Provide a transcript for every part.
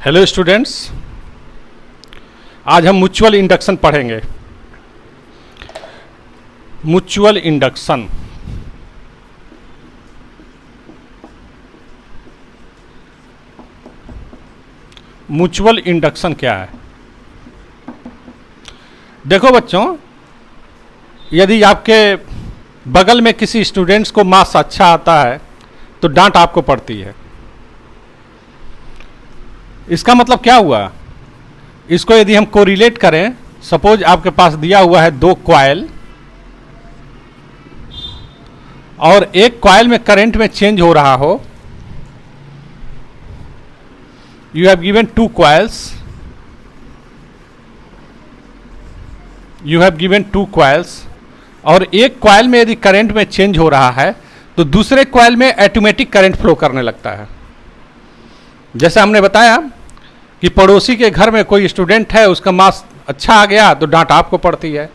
Hello students, आज हम mutual induction पढ़ेंगे। म्यूचुअल इंडक्शन म्यूचुअल इंडक्शन क्या है? देखो बच्चों, यदि आपके बगल में किसी स्टूडेंट्स को मार्क्स अच्छा आता है तो डांट आपको पड़ती है। इसका मतलब क्या हुआ? इसको यदि हम कोरिलेट करें, सपोज आपके पास दिया हुआ है दो कॉइल और एक कॉइल में करंट में चेंज हो रहा हो। You have given two coils, और एक कॉइल में यदि करंट में चेंज हो रहा है तो दूसरे कॉइल में ऑटोमेटिक करंट फ्लो करने लगता है। जैसे हमने बताया कि पड़ोसी के घर में कोई स्टूडेंट है, उसका मार्क्स अच्छा आ गया तो डांट आपको पड़ती है।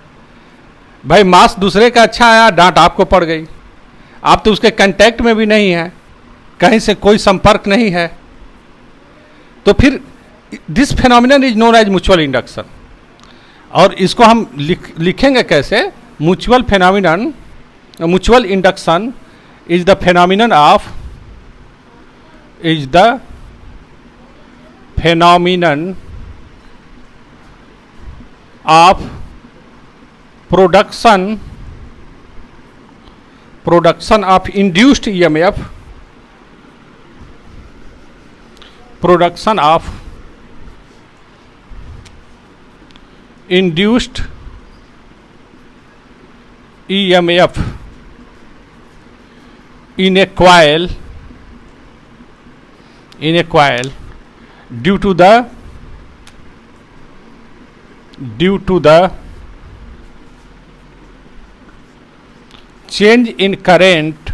भाई मार्क्स दूसरे का अच्छा आया, डांट आपको पड़ गई। आप तो उसके कांटेक्ट में भी नहीं है, कहीं से कोई संपर्क नहीं है, तो फिर this phenomenon is known as mutual induction. और इसको हम लिखेंगे कैसे? Mutual induction is the phenomenon of production of induced EMF, production of induced EMF in a coil due to the change in current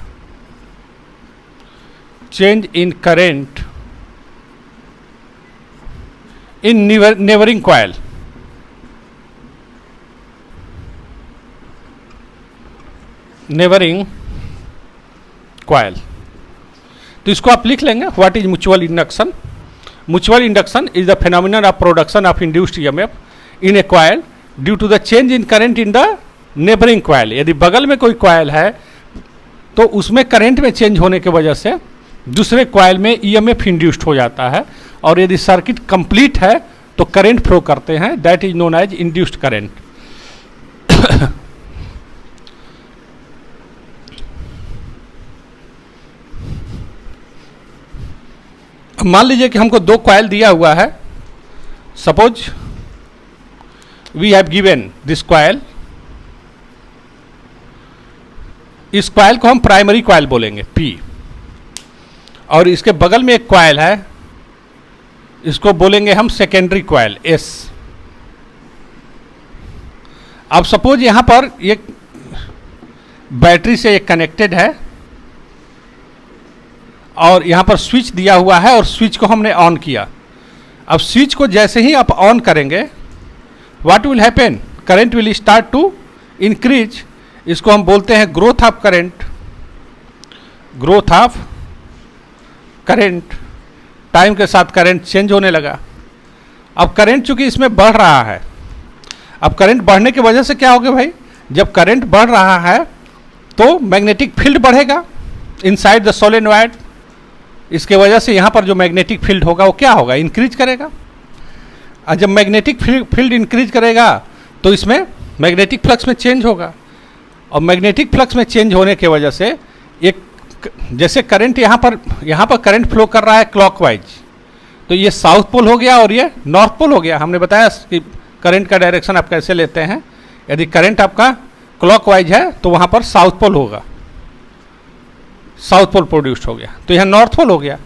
in neighboring coil. तो इसको आप लिख लेंगे, what is mutual induction? Mutual induction is the phenomenon of production of induced EMF in a coil due to the change in current in the neighbouring coil. यदि बगल में कोई coil है तो उसमें करंट में चेंज होने की वजह से दूसरे कॉइल में EMF इंड्यूस्ड हो जाता है, और यदि सर्किट कंप्लीट है तो करंट फ्लो करते हैं, that is known as induced current. मान लीजिए कि हमको दो कॉइल दिया हुआ है। Suppose we have given this coil, इस कॉइल को हम प्राइमरी कॉइल बोलेंगे P, और इसके बगल में एक कॉइल है, इसको बोलेंगे हम सेकेंडरी कॉइल S। अब सपोज यहां पर एक बैटरी से एक कनेक्टेड है और यहाँ पर स्विच दिया हुआ है और स्विच को हमने ऑन किया। अब स्विच को जैसे ही आप ऑन करेंगे, what will happen? Current will start to increase. इसको हम बोलते हैं ग्रोथ ऑफ करंट। टाइम के साथ करंट चेंज होने लगा। अब करंट चूंकि इसमें बढ़ रहा है, अब करंट बढ़ने की वजह से क्या होगा भाई? जब करंट बढ़ रहा है तो मैग्नेटिक फील्ड बढ़ेगा इनसाइड द सोलेनॉइड। इसके वजह से यहाँ पर जो मैग्नेटिक फील्ड होगा वो क्या होगा? इंक्रीज करेगा। और जब मैग्नेटिक फील्ड इंक्रीज करेगा तो इसमें मैग्नेटिक फ्लक्स में चेंज होगा, और मैग्नेटिक फ्लक्स में चेंज होने की वजह से एक जैसे करंट यहाँ पर करंट फ्लो कर रहा है क्लॉकवाइज, तो ये साउथ पोल हो गया और ये नॉर्थ पोल हो गया। हमने बताया कि करंट का डायरेक्शन आप कैसे लेते हैं। यदि करंट आपका क्लॉकवाइज है तो वहाँ पर साउथ पोल होगा, साउथ पोल प्रोड्यूस्ड हो गया, तो यह नॉर्थ पोल हो गया।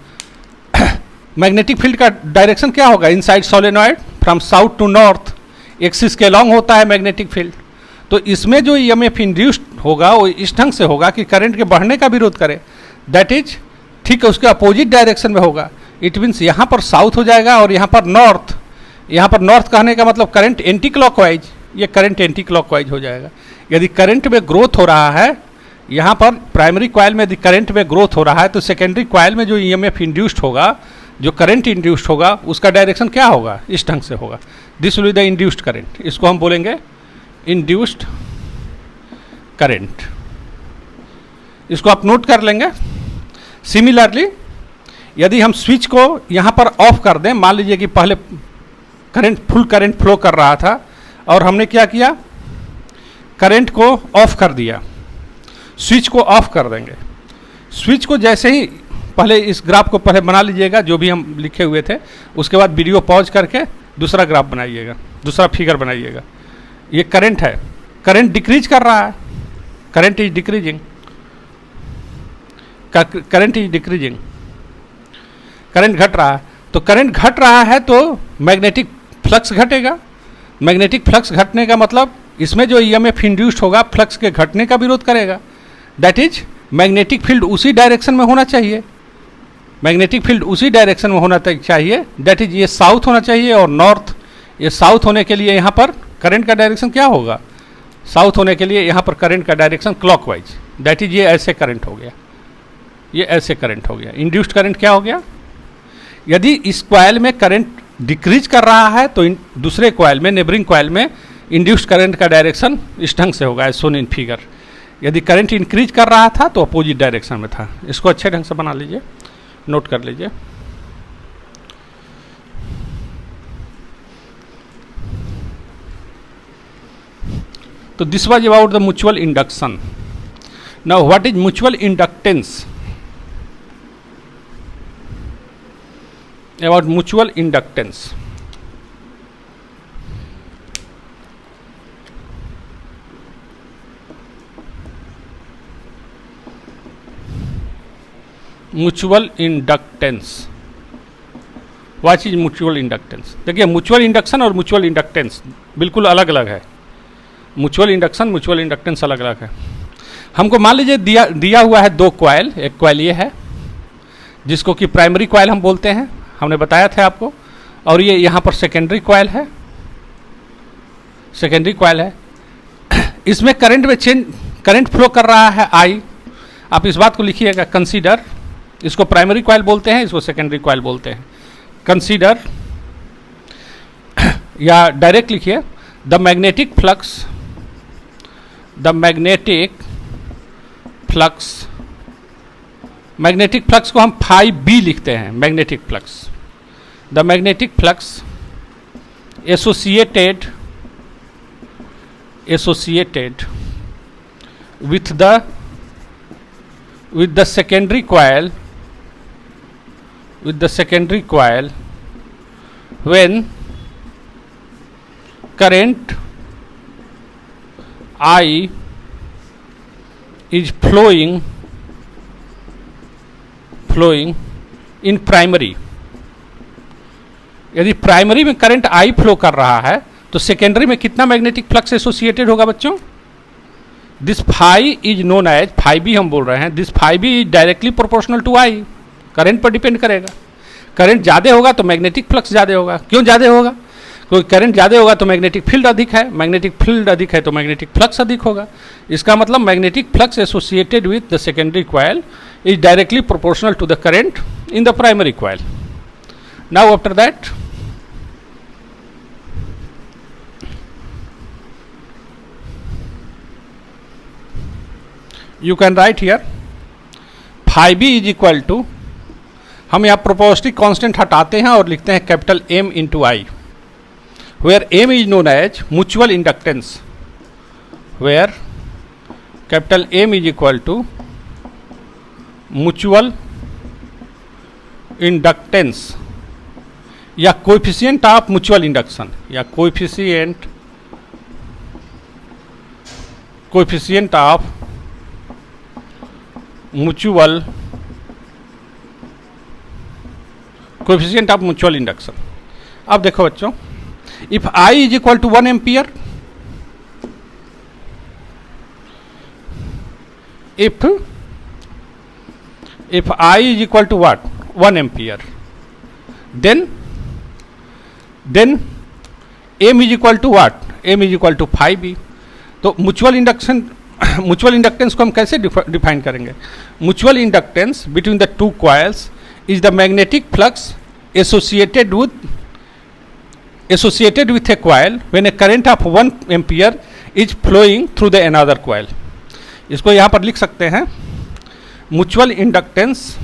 मैग्नेटिक फील्ड का डायरेक्शन क्या होगा? Inside solenoid from south to north, axis के अलॉन्ग होता है मैग्नेटिक फील्ड। तो इसमें जो EMF इंड्यूस्ड होगा वो इस ढंग से होगा कि करंट के बढ़ने का विरोध करे, दैट इज ठीक है, उसके अपोजिट डायरेक्शन में होगा। इट मीन्स यहाँ पर साउथ हो जाएगा और यहाँ पर नॉर्थ। यहाँ पर नॉर्थ कहने का मतलब करंट एंटी क्लॉकवाइज, ये करंट एंटी क्लॉकवाइज हो जाएगा। यदि करंट में ग्रोथ हो रहा है, यहाँ पर प्राइमरी कॉइल में यदि करंट में ग्रोथ हो रहा है तो सेकेंडरी कॉइल में जो EMF इंड्यूस्ड होगा जो करंट इंड्यूस्ड होगा उसका डायरेक्शन क्या होगा, इस ढंग से होगा। This will be the induced current, इसको हम बोलेंगे इंड्यूस्ड करंट। इसको आप नोट कर लेंगे। सिमिलरली यदि हम स्विच को यहाँ पर ऑफ कर दें, मान लीजिए कि पहले करंट फुल करंट फ्लो कर रहा था और हमने क्या किया, करंट को ऑफ कर दिया, स्विच को ऑफ कर देंगे। स्विच को जैसे ही, पहले इस ग्राफ को पहले बना लीजिएगा जो भी हम लिखे हुए थे, उसके बाद वीडियो पॉज करके दूसरा ग्राफ बनाइएगा, दूसरा फिगर बनाइएगा। ये करंट है, करंट डिक्रीज कर रहा है, current is decreasing, current is decreasing, current घट रहा है। तो करंट घट रहा है तो मैग्नेटिक फ्लक्स घटेगा। मैग्नेटिक फ्लक्स घटने का मतलब इसमें जो ईएमएफ इंड्यूस्ड होगा फ्लक्स के घटने का विरोध करेगा। दैट इज मैग्नेटिक फील्ड उसी डायरेक्शन में होना चाहिए, मैग्नेटिक फील्ड उसी डायरेक्शन में होना चाहिए। दैट इज ये साउथ होना चाहिए और नॉर्थ। ये साउथ होने के लिए यहाँ पर करंट का डायरेक्शन क्या होगा, साउथ होने के लिए यहाँ पर करंट का डायरेक्शन क्लॉकवाइज। दैट इज ये ऐसे करंट हो गया, ये ऐसे करंट हो गया। इंड्यूस्ड करंट क्या हो गया, यदि इस कॉइल में करंट डिक्रीज कर रहा है तो दूसरे कॉइल में, नेबरिंग कॉइल में इंड्यूस्ड करंट का डायरेक्शन इस ढंग से होगा, एज शोन इन फिगर। यदि करंट इंक्रीज कर रहा था तो अपोजिट डायरेक्शन में था। इसको अच्छे ढंग से बना लीजिए, नोट कर लीजिए। तो this was about the mutual induction. Now what is mutual inductance? About mutual inductance. Mutual inductance, what is mutual inductance? देखिए, म्यूचुअल इंडक्शन और म्यूचुअल इंडक्टेंस बिल्कुल अलग अलग है। म्यूचुअल इंडक्शन, म्यूचुअल इंडक्टेंस अलग अलग है। हमको मान लीजिए दिया हुआ है दो कॉइल, एक कॉइल ये है जिसको कि प्राइमरी कॉइल हम बोलते हैं, हमने बताया था आपको, और ये यहाँ पर सेकेंडरी कॉइल है, सेकेंडरी कॉइल है। इसमें करंट में करंट फ्लो कर रहा है आई। आप इस बात को लिखिएगा, कंसीडर, इसको प्राइमरी कॉइल बोलते हैं, इसको सेकेंडरी कॉइल बोलते हैं। कंसीडर या डायरेक्ट लिखिए, the magnetic flux, the magnetic flux, magnetic flux को हम फाई बी लिखते हैं, magnetic flux, the magnetic flux associated with the secondary coil, when current I is flowing in primary। यदि primary में करंट आई फ्लो कर रहा है तो सेकेंडरी में कितना मैग्नेटिक फ्लक्स एसोसिएटेड होगा बच्चों? This phi is known as, phi B हम बोल रहे हैं, this phi B is directly proportional to I. Current पर डिपेंड करेगा। करंट ज़्यादा होगा तो मैग्नेटिक फ्लक्स ज़्यादा होगा। क्यों ज़्यादा होगा? क्योंकि करंट ज़्यादा होगा तो मैग्नेटिक फील्ड अधिक है, मैग्नेटिक फील्ड अधिक है तो मैग्नेटिक फ्लक्स अधिक होगा। इसका मतलब magnetic flux associated with the secondary coil is directly proportional to the current in the primary coil. Now after that, you can write here phi b is equal to, हम यहाँ प्रोपोस्टिक constant हटाते हैं और लिखते हैं capital M into I, where M is known as mutual inductance, where capital M is equal to mutual inductance या coefficient of mutual induction, या coefficient of mutual induction. अब देखो बच्चों, if I is equal to 1 ampere, if I is equal to what? 1 ampere, then M is equal to what? M is equal to phi b। तो mutual inductance को हम कैसे define करेंगे? Mutual inductance between the two coils is the magnetic flux associated with a coil when a current of 1 ampere is flowing through the another coil. इसको यहाँ पर लिख सकते हैं mutual inductance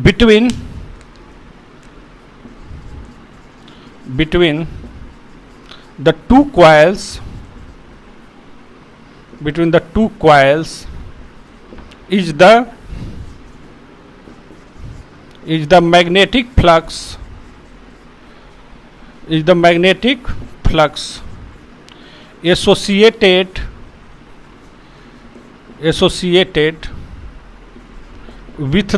between the two coils is the magnetic flux associated with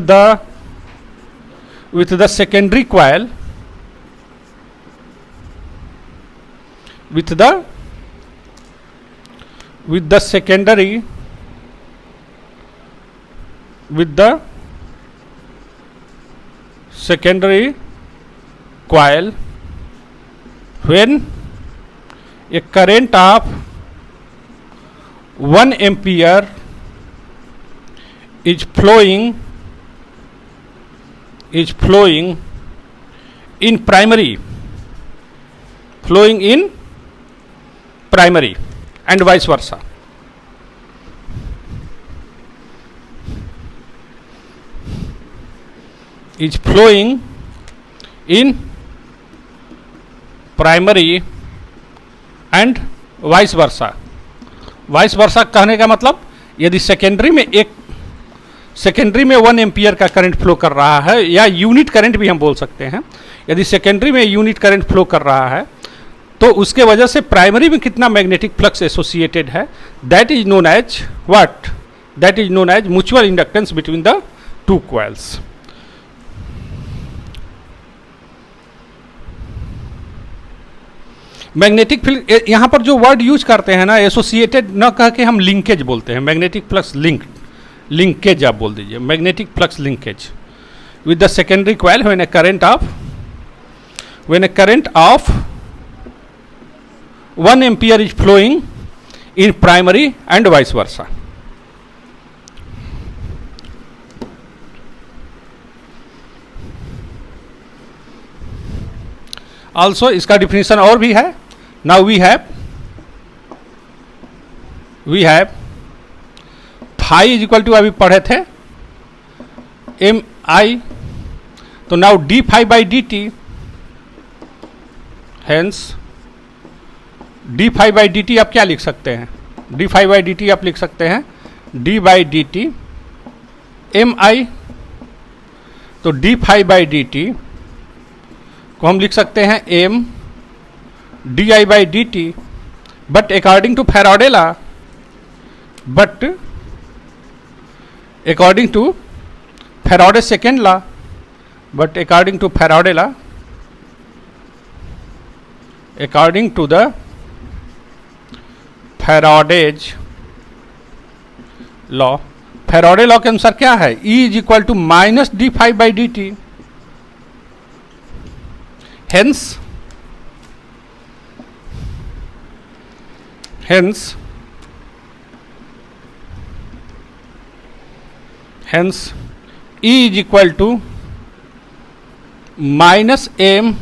the secondary coil with the secondary coil when a current of 1 ampere is flowing in primary and vice versa. Is flowing in primary and vice versa. Vice versa कहने का मतलब यदि secondary में 1 ampere का current flow कर रहा है, या यूनिट करंट भी हम बोल सकते हैं, यदि सेकेंडरी में यूनिट करंट फ्लो कर रहा है तो उसके वजह से प्राइमरी में कितना मैग्नेटिक फ्लक्स एसोसिएटेड है, that is known as what? That is known as mutual inductance between the two coils. Magnetic field, यहां पर जो वर्ड यूज करते हैं ना, एसोसिएटेड न कह के हम लिंकेज बोलते हैं. मैग्नेटिक फ्लक्स लिंकेज आप बोल दीजिए, magnetic flux linkage with the secondary coil when a current of 1 ampere is flowing in primary and vice versa. Also इसका डिफिनेशन और भी है. Now we have phi is equal to, अभी पढ़े थे एम आई, तो now d phi by D t, hence d phi by D t आप क्या लिख सकते हैं? D phi by D t आप लिख सकते हैं D by D t M I, तो d phi by D t को हम लिख सकते हैं M d I by D t, but according to Faraday law, according to Faraday's second law, according to the Faraday's law, Faraday law के अनुसार क्या है? E is equal to minus d phi by D t. Hence E is equal to minus M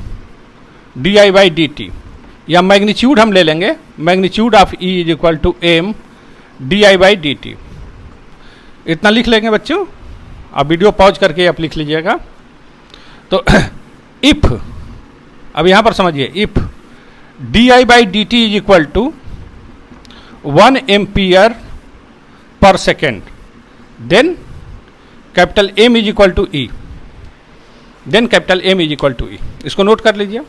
d I by D t, या magnitude हम ले लेंगे, magnitude of E is equal to M d I by D t. इतना लिख लेंगे बच्चों, आप video pause करके आप लिख लीजिएगा. तो इफ, अब यहां पर समझिए, if D I by D T is equal to 1 ampere per second, then capital M is equal to E, इसको नोट कर लीजिए.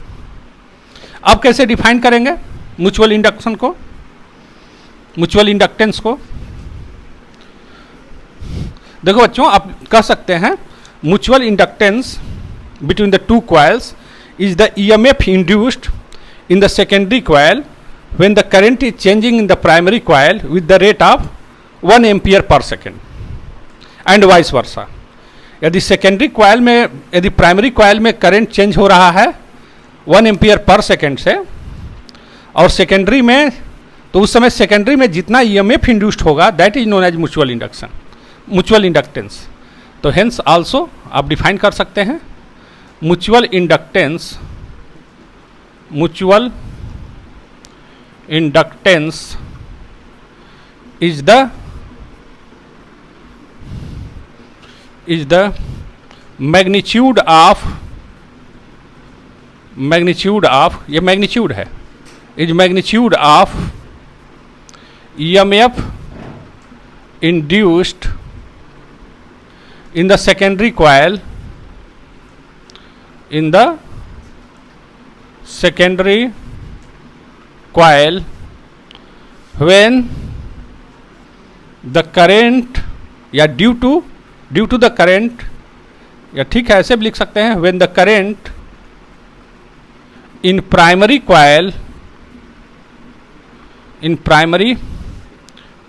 अब कैसे डिफाइन करेंगे म्यूचुअल इंडक्शन को, म्यूचुअल इंडक्टेंस को? देखो बच्चों, आप कह सकते हैं mutual inductance between the two coils is the EMF induced in the secondary coil when the current is changing in the primary coil with the rate of 1 ampere per second and vice versa. यदि secondary coil में, यदि primary coil में current change हो रहा है 1 ampere per second से, और secondary में, तो उस समय सेकेंडरी में जितना ईएमएफ इंड्यूस्ड होगा that is known as mutual induction, mutual inductance. तो हेंस आल्सो आप डिफाइन कर सकते हैं mutual inductance, mutual inductance is the magnitude of ये मैग्नीट्यूड है, is magnitude of EMF induced in the secondary coil, in the secondary coil when the current, या due to the current, या ठीक है ऐसे भी लिख सकते हैं when the current in primary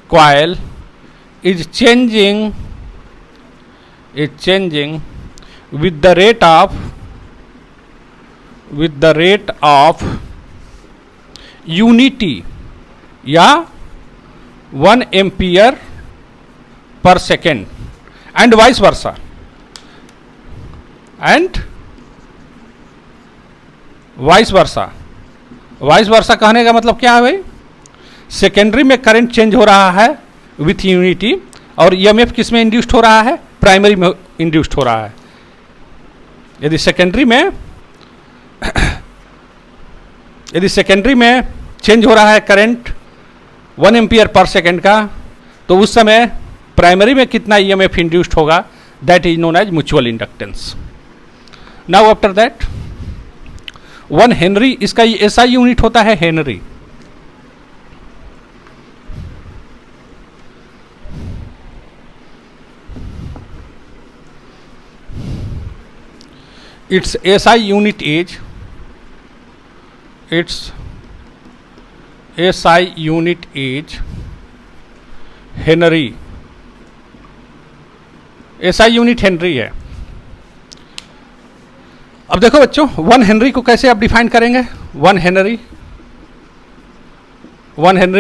coil is changing with the rate of unity या 1 ampere per second, and vice versa, vice versa कहने का मतलब क्या है भाई, सेकेंडरी में करंट चेंज हो रहा है विथ यूनिटी, और ईएमएफ किस में इंड्यूस्ड हो रहा है, प्राइमरी में इंड्यूस्ड हो रहा है। यदि सेकेंडरी में चेंज हो रहा है करंट 1 एम्पियर पर सेकेंड का, तो उस समय प्राइमरी में कितना ईएमएफ इंड्यूस्ड होगा, that is known as mutual inductance. Now after that 1 henry, इसका एसआई यूनिट होता है henry. its SI unit is henry. SI unit henry है। अब देखो बच्चों 1 हेनरी को कैसे आप डिफाइन करेंगे, 1 हेनरी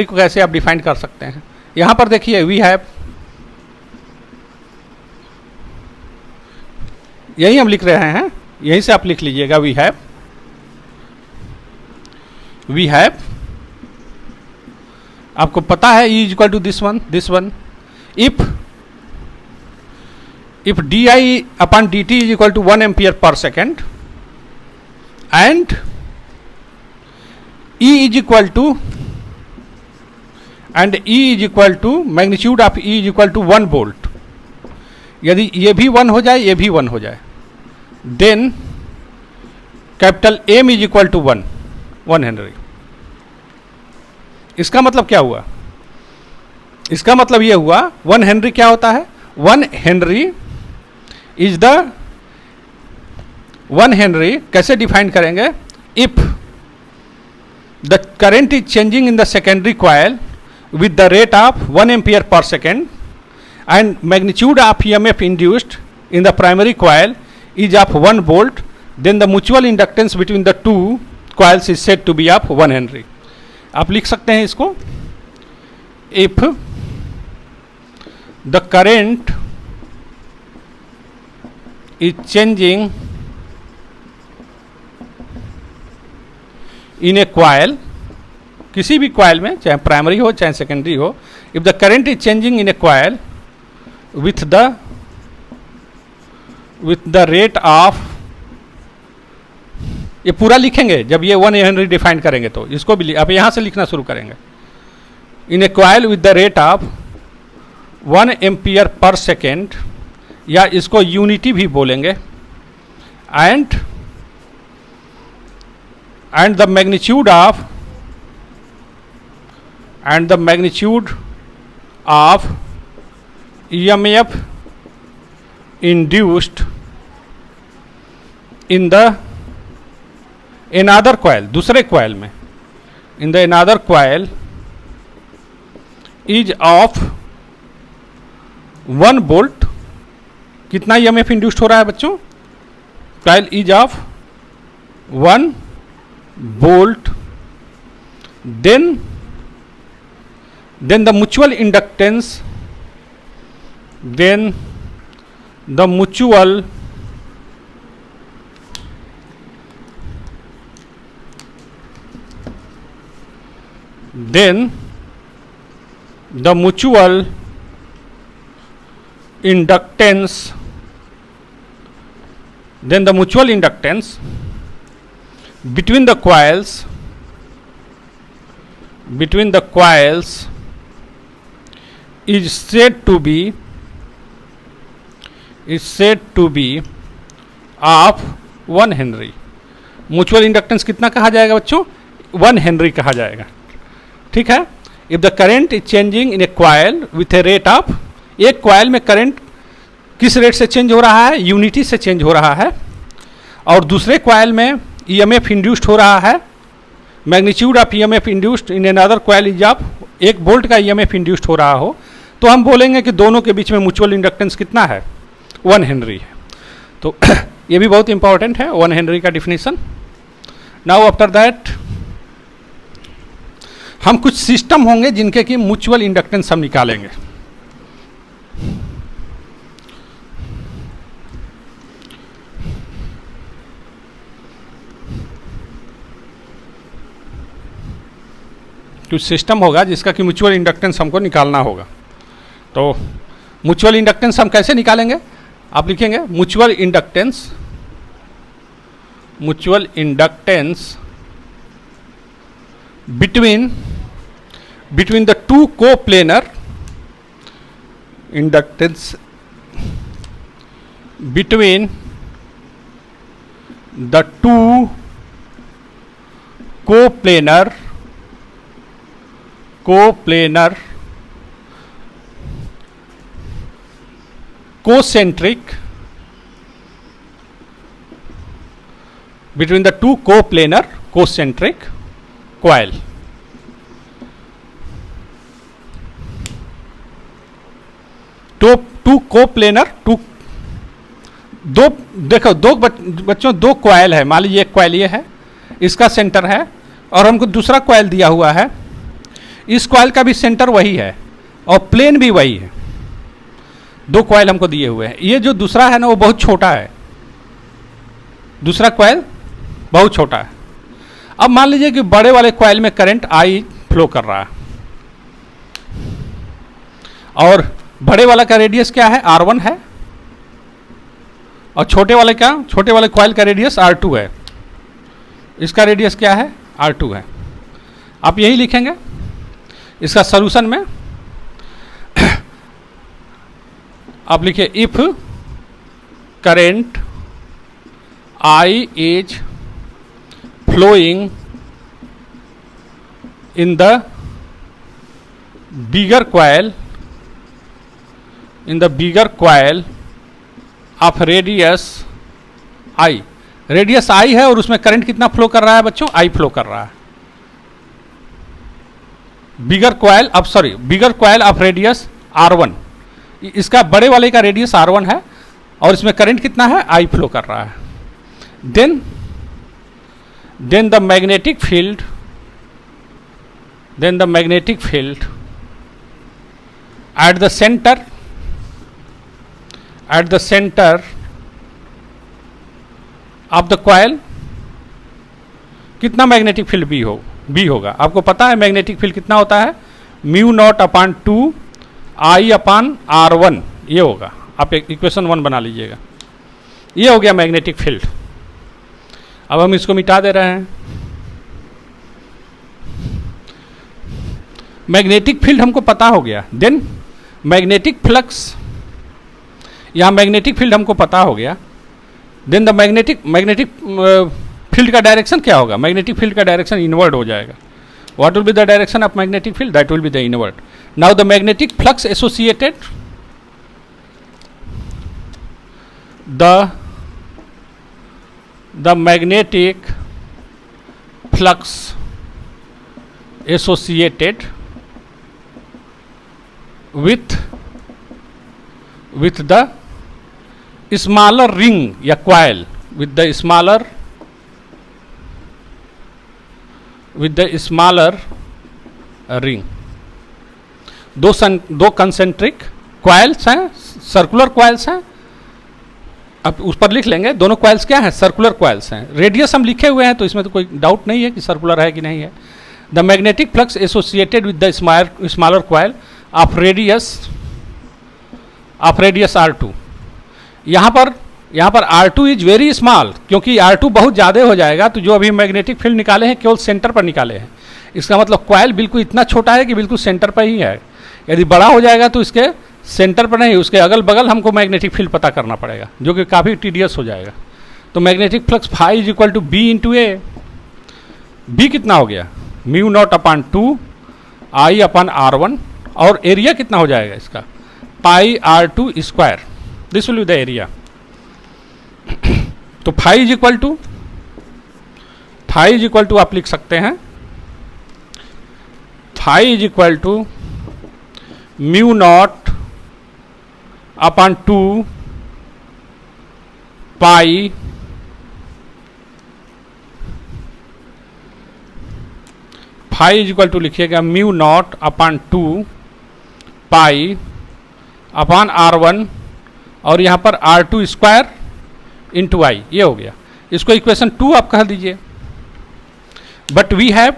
को कैसे आप डिफाइन कर सकते हैं। यहां पर देखिए वी हैव, यही हम लिख रहे हैं, यहीं से आप लिख लीजिएगा वी हैव, आपको पता है E equal to this one, if di upon dt is equal to 1 ampere per second, and E is equal to magnitude of E is equal to 1 volt. यदि ये भी 1 हो जाए, ये भी 1 हो जाए, then capital M is equal to 1 henry. इसका मतलब क्या हुआ, इसका मतलब ये हुआ 1 हेनरी क्या होता है, 1 हेनरी इज द 1 हेनरी कैसे डिफाइन करेंगे, if the current is changing in the secondary coil with the rate of 1 ampere per second, and magnitude of EMF induced in the primary coil is of 1 volt, then the mutual inductance between the two coils is said to be of 1 Henry. आप लिख सकते हैं इसको, if the current is changing in a coil, किसी भी coil में, चाहे primary हो चाहे सेकेंडरी हो, if the current is changing in a coil with the rate of, ये पूरा लिखेंगे जब ये 1 हेनरी डिफाइन करेंगे, तो इसको भी आप यहां से लिखना शुरू करेंगे, in a coil with the rate of 1 ampere per second, या इसको यूनिटी भी बोलेंगे, and the magnitude of EMF induced in the another coil, दूसरे coil में, in the another coil is of 1 volt। कितना EMF induced हो रहा है बच्चों, coil is of 1 volt, then the mutual inductance, then the mutual inductance, between the coils is said to be of 1 Henry. Mutual inductance कितना कहा जाएगा बच्चों? 1 Henry कहा जाएगा। ठीक है। If the current is changing in A coil with a rate of, एक coil में करंट किस रेट से चेंज हो रहा है? यूनिटी से चेंज हो रहा है। और दूसरे क्वाइल में ईएमएफ इंड्यूस्ड हो रहा है। Magnitude of EMF induced in another coil is of 1 volt का ईएमएफ इंड्यूस्ड हो रहा हो, तो हम बोलेंगे कि दोनों के बीच में म्यूचुअल इंडक्टेंस कितना है? 1 हेनरी है। तो ये भी बहुत इंपॉर्टेंट है 1 हेनरी का डिफिनीशन। नाउ आफ्टर दैट हम कुछ सिस्टम होंगे जिनके कि म्यूचुअल इंडक्टेंस हम निकालेंगे। कुछ सिस्टम होगा जिसका कि म्यूचुअल इंडक्टेंस हमको निकालना होगा। तो म्यूचुअल इंडक्टेंस हम कैसे निकालेंगे? आप लिखेंगे mutual inductance between the two coplanar inductance, between the two coplanar concentric, between the two coplanar concentric coil। Two coplanar, देखो दो बच्चों 2 क्वाइल है। मान लीजिए एक क्वाइल ये है, इसका सेंटर है, और हमको दूसरा क्वाइल दिया हुआ है। इस क्वाइल का भी सेंटर वही है और प्लेन भी वही है। 2 क्वाइल हमको दिए हुए हैं। ये जो दूसरा है ना वो बहुत छोटा है, दूसरा क्वाइल बहुत छोटा है। अब मान लीजिए कि बड़े वाले क्वाइल में करंट आई फ्लो कर रहा है, और बड़े वाला का रेडियस क्या है? R1 है, और छोटे वाले क्वाइल का रेडियस R2 है। इसका रेडियस क्या है? R2 है। आप यही लिखेंगे इसका सॉल्यूशन में। आप लिखिए if current I is flowing in the bigger coil of radius I, radius I है और उसमें करंट कितना फ्लो कर रहा है बच्चों? I फ्लो कर रहा है। बिगर क्वाइल ऑफ रेडियस R1, इसका बड़े वाले का रेडियस R1 है और इसमें करंट कितना है? I फ्लो कर रहा है। Then the magnetic field at the center of the coil, कितना मैग्नेटिक फील्ड बी होगा? आपको पता है मैग्नेटिक फील्ड कितना होता है? μ0/2 I/R1, ये होगा। आप इक्वेशन 1 बना लीजिएगा। ये हो गया मैग्नेटिक फील्ड। अब हम इसको मिटा दे रहे हैं। मैग्नेटिक फील्ड हमको पता हो गया। देन मैग्नेटिक फ्लक्स, यहाँ मैग्नेटिक फील्ड हमको पता हो गया। देन द मैग्नेटिक फील्ड का डायरेक्शन क्या होगा? मैग्नेटिक फील्ड का डायरेक्शन इनवर्ड हो जाएगा। What will be the direction of magnetic field? That will be the inward. Now the magnetic flux associated, the magnetic flux associated with the smaller ring या coil, with the smaller with the smaller ring. दो concentric coils हैं, circular coils हैं। अब उस पर लिख लेंगे दोनों क्वाइल्स क्या हैं, सर्कुलर क्वाइल्स हैं। रेडियस हम लिखे हुए हैं तो इसमें तो कोई डाउट नहीं है कि सर्कुलर है कि नहीं है। The magnetic flux associated with the smaller coil of radius R2। यहाँ पर R2 इज वेरी स्मॉल, क्योंकि R2 बहुत ज़्यादा हो जाएगा तो जो अभी मैग्नेटिक फील्ड निकाले हैं केवल सेंटर पर निकाले हैं। इसका मतलब क्वाइल बिल्कुल इतना छोटा है कि बिल्कुल सेंटर पर ही है। यदि बड़ा हो जाएगा तो इसके सेंटर पर नहीं, उसके अगल बगल हमको मैग्नेटिक फील्ड पता करना पड़ेगा, जो कि काफ़ी टीडियस हो जाएगा। तो magnetic flux phi is equal to B into A. बी कितना हो गया, म्यू नॉट अपान 2 आई अपान R1, और एरिया कितना हो जाएगा इसका, pi R2 square. This will be the area. तो फाई इज इक्वल टू आप लिख सकते हैं, phi is equal to mu naught upon 2 pi phi is equal to लिखिएगा mu naught upon 2 pi upon R1, और यहाँ पर R2 स्क्वायर इंटू आई, ये हो गया। इसको इक्वेशन 2 आप कह दीजिए। But we have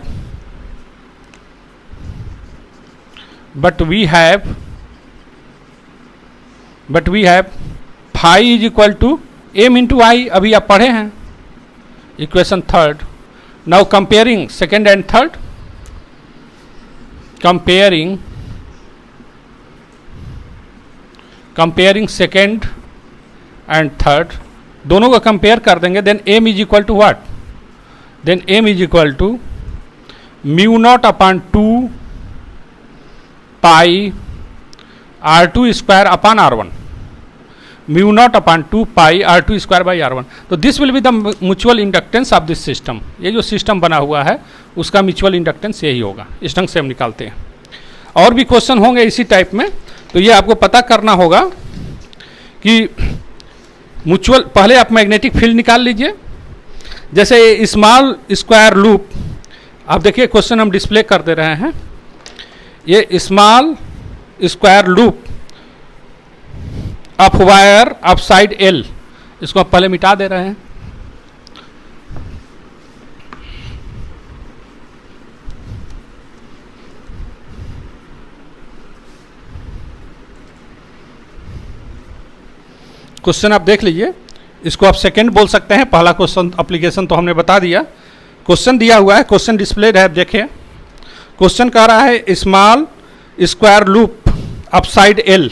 phi is equal to M into I, अभी आप पढ़े हैं equation 3rd। Now comparing second and third, comparing second and third, दोनों को कंपेयर कर देंगे। Then M is equal to what, then M is equal to mu naught upon 2 pi R2 square upon R1, mu naught upon 2 pi R2 square by R1। तो this will be the mutual inductance of this system. ये जो system बना हुआ है उसका mutual inductance यही होगा। इस ढंग से हम निकालते हैं। और भी क्वेश्चन होंगे इसी टाइप में, तो ये आपको पता करना होगा कि म्यूचुअल, पहले आप मैग्नेटिक फील्ड निकाल लीजिए। जैसे स्मॉल स्क्वायर लूप, आप देखिए क्वेश्चन हम डिस्प्ले कर दे रहे हैं। ये small square loop of wire of side L, इसको आप पहले मिटा दे रहे हैं। क्वेश्चन आप देख लीजिए, इसको आप सेकंड बोल सकते हैं। पहला क्वेश्चन एप्लीकेशन तो हमने बता दिया। क्वेश्चन दिया हुआ है, क्वेश्चन डिस्प्लेड है, आप देखिए। क्वेश्चन कह रहा है small square loop of side L,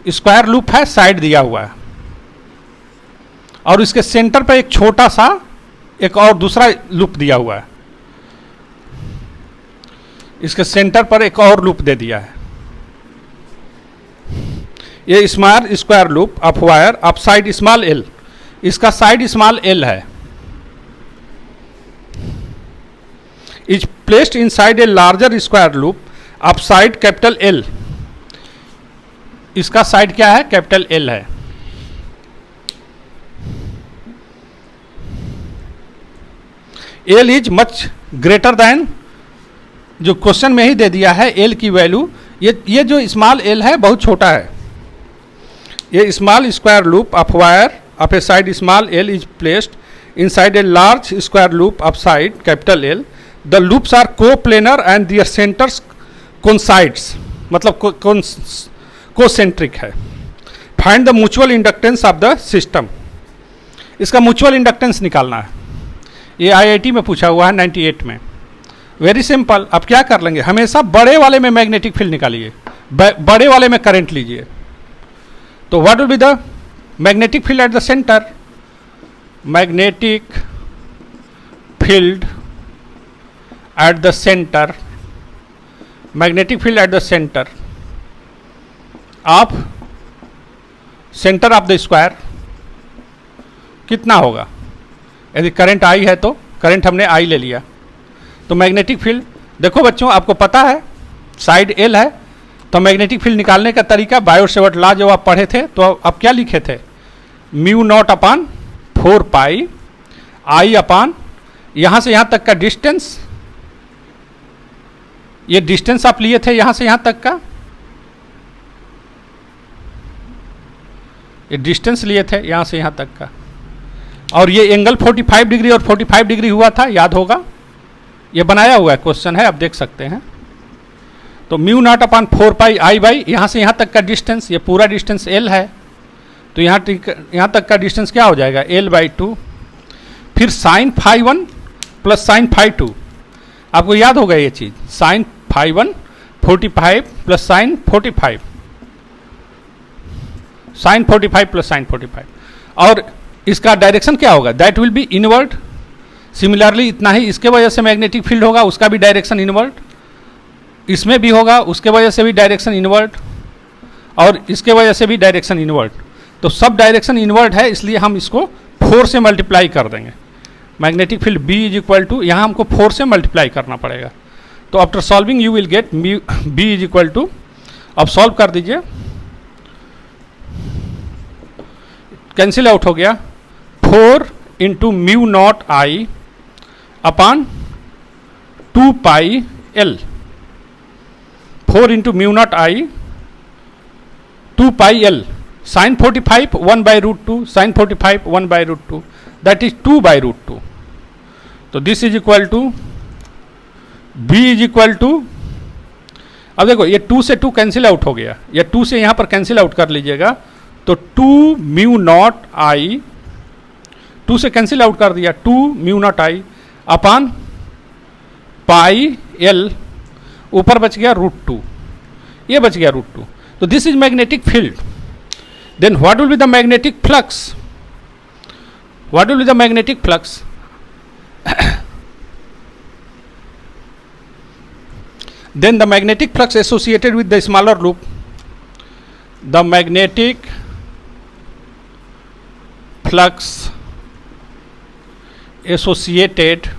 square loop है, साइड दिया हुआ है, और इसके सेंटर पर एक छोटा सा एक और दूसरा लूप दिया हुआ है। इसके सेंटर पर एक और लूप दे दिया है। ये small square loop of wire of side small L, इसका साइड स्मॉल L है, is placed inside a larger square loop of side capital L, इसका साइड क्या है, कैपिटल L है। L is much greater than, जो question में ही दे दिया है L की वैल्यू, ये जो स्मॉल L है बहुत छोटा है। ये small square loop of wire of a side small L is placed inside a large square loop of side capital L, the loops are coplanar and their centres coincides, मतलब concentric है। Find the mutual inductance of the system, इसका mutual inductance निकालना है। ये IIT में पूछा हुआ है 98 में। वेरी सिंपल, अब क्या कर लेंगे, हमेशा बड़े वाले में मैग्नेटिक फील्ड निकालिए, बड़े वाले में करंट लीजिए। तो what will be the magnetic field at the centre, magnetic field at the centre, magnetic field at the centre of centre of the square कितना होगा। यदि करंट I है तो करंट हमने I ले लिया, तो मैग्नेटिक फील्ड देखो बच्चों, आपको पता है साइड L है, तो मैग्नेटिक फील्ड निकालने का तरीका बायो सेवर्ट लॉ जब आप पढ़े थे तो आप क्या लिखे थे, mu naught upon 4 pi I अपान यहां से यहां तक का डिस्टेंस, ये डिस्टेंस आप लिए थे यहां से यहां तक का, ये डिस्टेंस लिए थे यहां से यहां तक का, और ये एंगल 45 डिग्री और 45 डिग्री हुआ था, याद होगा, ये बनाया हुआ है, क्वेश्चन है, आप देख सकते हैं। तो mu naught upon 4 pi I by यहां से यहां तक का डिस्टेंस, ये पूरा डिस्टेंस एल है, तो यहां तक का डिस्टेंस क्या हो जाएगा, एल बाई 2। फिर sine phi 1 plus sine phi 2, आपको याद होगा ये चीज, sine phi 1 45 plus sine 45, sine 45 plus sine 45, और इसका डायरेक्शन क्या होगा, that will be inward. Similarly इतना ही, इसके वजह से मैग्नेटिक फील्ड होगा, उसका भी डायरेक्शन इनवर्ड, इसमें भी होगा, उसके वजह से भी डायरेक्शन इनवर्ड, और इसके वजह से भी डायरेक्शन इनवर्ड। तो सब डायरेक्शन इनवर्ड है, इसलिए हम इसको 4 से मल्टीप्लाई कर देंगे। Magnetic field B is equal to, यहाँ हमको 4 से मल्टीप्लाई करना पड़ेगा। तो after solving you will get B is equal to, अब सॉल्व कर दीजिए, कैंसिल आउट हो गया, 4 into mu naught I upon 2 pi L, 4 into mu naught I 2 pi L, sine 45 1 by root 2, sine 45 1 by root 2, that is 2 by root 2। तो this is equal to B is equal to, अब देखो ये 2 से 2 cancel out हो गया, या 2 से यहां पर कैंसिल आउट कर लीजिएगा, तो 2 म्यू नॉट आई, 2 से कैंसिल आउट कर दिया, 2 mu naught I upon pi L, ऊपर बच गया रूट 2, ये बच गया रूट 2। तो this is magnetic field. Then what will be the magnetic flux, what will be the magnetic flux, then the magnetic flux associated with the smaller loop, the magnetic flux associated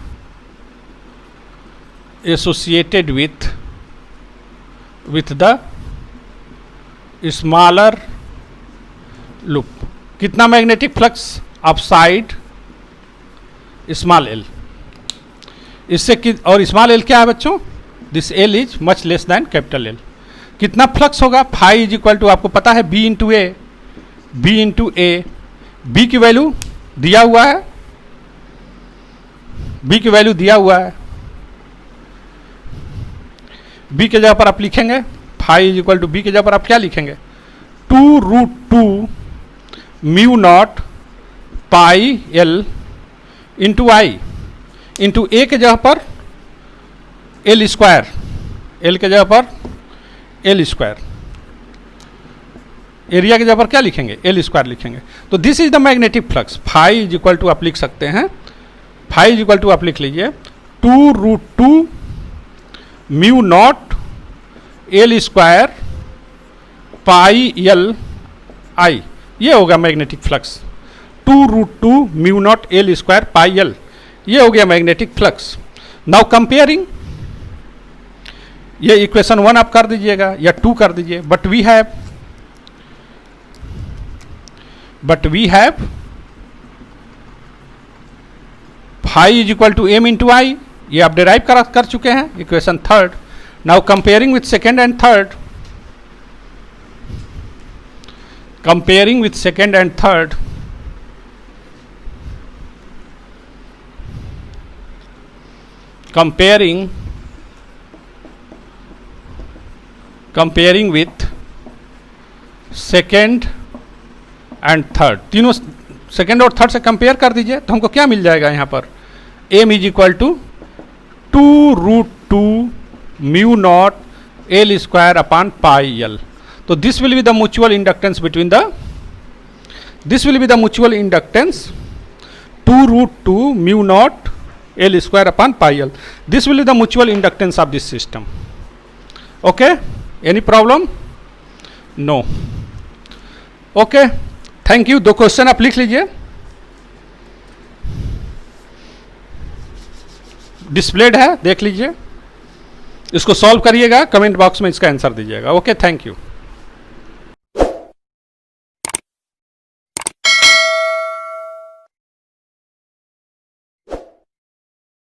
with the smaller loop, कितना magnetic flux upside small L, इससे और small L क्या है बच्चों, this L is much less than capital L. कितना flux होगा, phi is equal to, आपको पता है B into A, B into A, B की वैल्यू दिया हुआ है, बी की वैल्यू दिया हुआ है, बी के जगह पर आप लिखेंगे phi is equal to, B के जगह पर आप क्या लिखेंगे, 2 root 2 mu naught pi L into I, into A के जगह पर एल स्क्वायर, एल के जगह पर एल स्क्वायर, एरिया के जगह पर क्या लिखेंगे, एल स्क्वायर लिखेंगे। तो this is the magnetic flux. Phi is equal to आप लिख सकते हैं, फाई इज इक्वल टू आप लिख लीजिए 2 root 2 mu naught L square pi L I, ये होगा magnetic flux, 2 root 2 mu naught L square pi L, ये हो गया मैग्नेटिक फ्लक्स। नाउ कंपेयरिंग, ये इक्वेशन 1 आप कर दीजिएगा या 2 कर दीजिए, but we have phi is equal to M into I, ये आप डिराइव कर चुके हैं, equation 3rd। Now comparing with second and third, comparing with second and third, comparing with second and third, तीनों सेकेंड और थर्ड से compare कर दीजिए, तो हमको क्या मिल जाएगा यहाँ पर, M is equal to 2 root 2 mu naught L square upon pi L. तो this will be the mutual inductance between the, this will be the mutual inductance 2 root 2 mu naught L square upon pi L, this will be the mutual inductance of this system. Okay, any problem, no, okay, thank you. 2 question आप लिख लीजिए, displayed है, देख लीजिए, इसको solve करिएगा, comment box में इसका आंसर दीजिएगा। Okay, thank you.